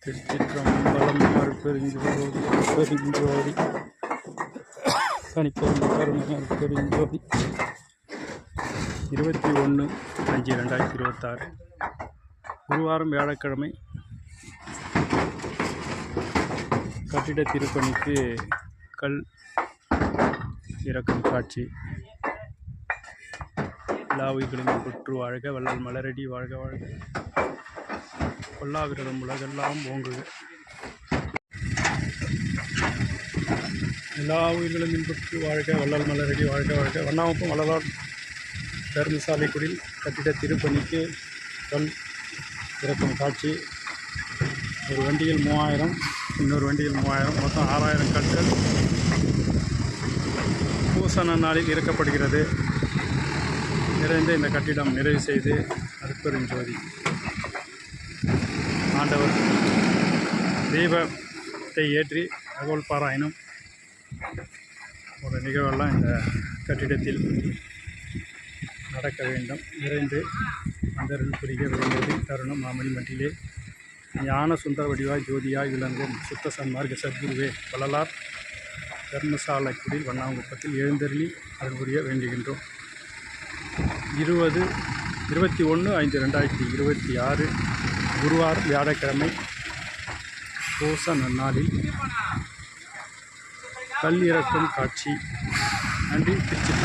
திருச்சிற்றம்பலம் பெருஞ்சோதி தனிப்பெரும் கருணை பெருஞ்சோதி 21/5/2026 குருவாரம் வியாழக்கிழமை கட்டிட திருப்பணிக்கு கல் இறக்கும் காட்சி. எல்லாவுயிர்களும் புற்று வாழ்க, வள்ளல் மலரடி வாழ்க வாழ்க, கொல்லாவிரதம் உலகெல்லாம் ஓங்குக. எல்லா உயிர்களும் இன்புற்று வாழ்க, வள்ளல் மலரடி வாழ்க வாழ்க. வண்ணாமப்பும் வள்ளலார் தர்மசாலைக்குடில் கட்டிட திருப்பணிக்கு கல் இறக்கும் காட்சி. ஒரு வண்டியில் 3000, இன்னொரு வண்டியில் 3000, மொத்தம் 6000 கற்கள் பூசண நாளில் இறக்கப்படுகிறது. நிறைந்த இந்த கட்டிடம் நிறைவு செய்து அருட்பெருஞ்சோதி ஆண்டவர் தீபத்தை ஏற்றி தகவல் பாராயணம் ஒரு நிகழ்வெல்லாம் இந்த கட்டிடத்தில் நடக்க வேண்டும். நிறைந்து அந்தருள் புரிக விளைந்தது தருணம் மாமணி மட்டிலே ஞான சுந்தர வடிவாய் ஜோதியாய் விளங்கும் சுத்த சன்மார்க்க சத்குருவே வள்ளலார் தர்மசாலைக்குடில் வண்ணாங்குப்பத்தில் எழுந்தருளி அருள் புரிய வேண்டுகின்றோம். 21/5/2026 குருவாரம் வியாழக்கிழமை பூச நன்னாளில் கல் இறக்கும் காட்சி. நன்றி. திருச்சி.